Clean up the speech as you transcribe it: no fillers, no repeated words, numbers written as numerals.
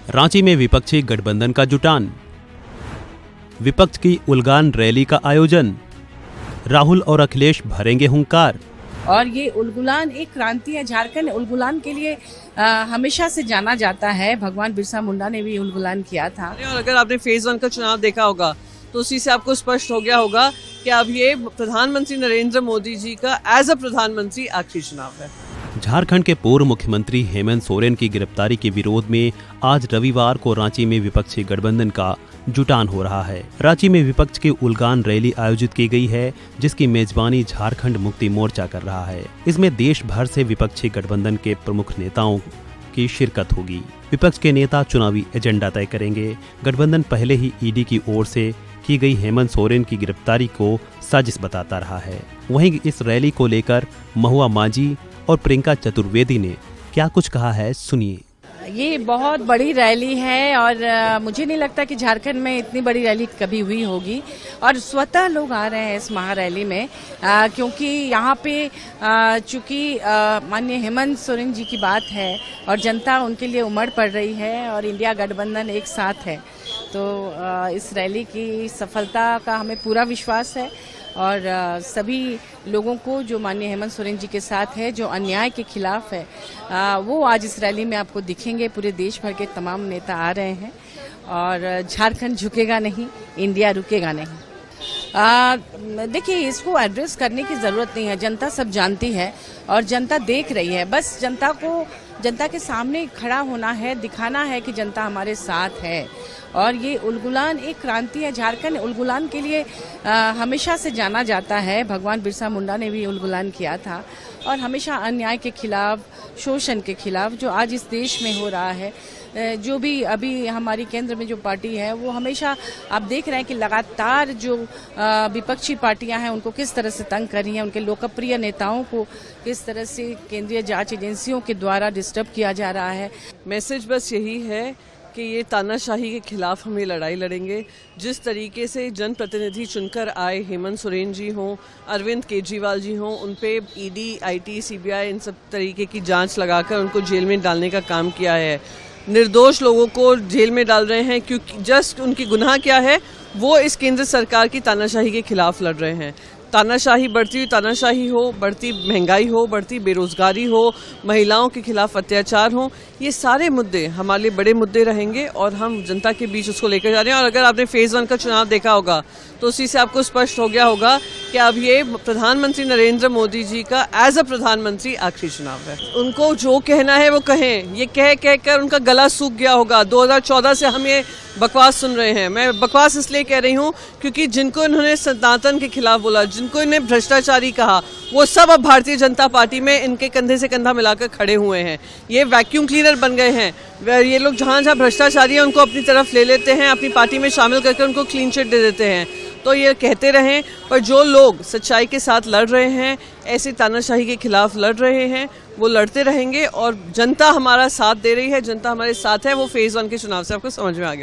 रांची में विपक्षी गठबंधन का जुटान, विपक्ष की उलगान रैली का आयोजन, राहुल और अखिलेश भरेंगे हुंकार। और ये उलगुलान एक क्रांति है। झारखंड उलगुलान के लिए हमेशा से जाना जाता है। भगवान बिरसा मुंडा ने भी उलगुलान किया था। और अगर आपने फेज 1 का चुनाव देखा होगा तो उसी से आपको स्पष्ट हो गया होगा कि अब ये प्रधानमंत्री नरेंद्र मोदी जी का एज अ प्रधानमंत्री आखिरी चुनाव है। झारखंड के पूर्व मुख्यमंत्री हेमंत सोरेन की गिरफ्तारी के विरोध में आज रविवार को रांची में विपक्षी गठबंधन का जुटान हो रहा है। रांची में विपक्ष की उलगान रैली आयोजित की गई है, जिसकी मेजबानी झारखंड मुक्ति मोर्चा कर रहा है। इसमें देश भर से विपक्षी गठबंधन के प्रमुख नेताओं की शिरकत होगी। विपक्ष के नेता चुनावी एजेंडा तय करेंगे। गठबंधन पहले ही ईडी की ओर से की गई हेमंत सोरेन की गिरफ्तारी को साजिश बताता रहा है। वहीं इस रैली को लेकर महुआ मांझी और प्रियंका चतुर्वेदी ने क्या कुछ कहा है, सुनिए। ये बहुत बड़ी रैली है और मुझे नहीं लगता कि झारखंड में इतनी बड़ी रैली कभी हुई होगी। और स्वतः लोग आ रहे हैं इस महारैली में क्योंकि यहाँ पे चूंकि माननीय हेमंत सोरेन जी की बात है और जनता उनके लिए उमड़ पड़ रही है और इंडिया गठबंधन एक साथ है, तो इस रैली की सफलता का हमें पूरा विश्वास है। और सभी लोगों को जो माननीय हेमंत सोरेन जी के साथ है, जो अन्याय के खिलाफ है, वो आज इस रैली में आपको दिखेंगे। पूरे देश भर के तमाम नेता आ रहे हैं और झारखंड झुकेगा नहीं, इंडिया रुकेगा नहीं। देखिए, इसको एड्रेस करने की जरूरत नहीं है। जनता सब जानती है और जनता देख रही है। बस जनता के सामने खड़ा होना है, दिखाना है कि जनता हमारे साथ है। और ये उलगुलान एक क्रांति है। झारखंड उलगुलान के लिए हमेशा से जाना जाता है। भगवान बिरसा मुंडा ने भी उलगुलान किया था और हमेशा अन्याय के खिलाफ, शोषण के खिलाफ जो आज इस देश में हो रहा है, जो भी अभी हमारी केंद्र में जो पार्टी है, वो हमेशा आप देख रहे हैं कि लगातार जो विपक्षी पार्टियां हैं उनको किस तरह से तंग कर रही हैं, उनके लोकप्रिय नेताओं को किस तरह से केंद्रीय जांच एजेंसियों के द्वारा डिस्टर्ब किया जा रहा है। मैसेज बस यही है कि ये तानाशाही के खिलाफ हम ये लड़ाई लड़ेंगे। जिस तरीके से जनप्रतिनिधि चुनकर आए, हेमंत सोरेन जी हों, अरविंद केजरीवाल जी हों, उन पे ईडी, आईटी, सीबीआई इन सब तरीके की जांच लगाकर उनको जेल में डालने का काम किया है। निर्दोष लोगों को जेल में डाल रहे हैं क्योंकि जस्ट उनकी गुनाह क्या है, वो इस केंद्र सरकार की तानाशाही के खिलाफ लड़ रहे हैं। तानाशाही, बढ़ती हुई तानाशाही हो, बढ़ती महंगाई हो, बढ़ती बेरोजगारी हो, महिलाओं के खिलाफ अत्याचार हो, ये सारे मुद्दे हमारे लिए बड़े मुद्दे रहेंगे और हम जनता के बीच उसको लेकर जा रहे हैं। और अगर आपने फेज 1 का चुनाव देखा होगा तो उसी से आपको स्पष्ट हो गया होगा कि अब ये प्रधानमंत्री नरेंद्र मोदी जी का एज अ प्रधानमंत्री आखिरी चुनाव है। उनको जो कहना है वो कहें। ये कह कर उनका गला सूख गया होगा। 2014 से हम ये बकवास सुन रहे हैं। मैं बकवास इसलिए कह रही हूँ क्योंकि जिनको इन्होंने सनातन के खिलाफ बोला, जिनको इन्हें भ्रष्टाचारी कहा, वो सब अब भारतीय जनता पार्टी में इनके कंधे से कंधा मिलाकर खड़े हुए हैं। ये वैक्यूम क्लीनर बन गए हैं। ये लोग जहाँ जहाँ भ्रष्टाचारी है उनको अपनी तरफ ले लेते हैं, अपनी पार्टी में शामिल करके उनको क्लीन चिट दे देते हैं। तो ये कहते रहें, पर जो लोग सच्चाई के साथ लड़ रहे हैं, ऐसी तानाशाही के खिलाफ लड़ रहे हैं, वो लड़ते रहेंगे। और जनता हमारा साथ दे रही है, जनता हमारे साथ है। वो फेज 1 के चुनाव से आपको समझ में आ गया।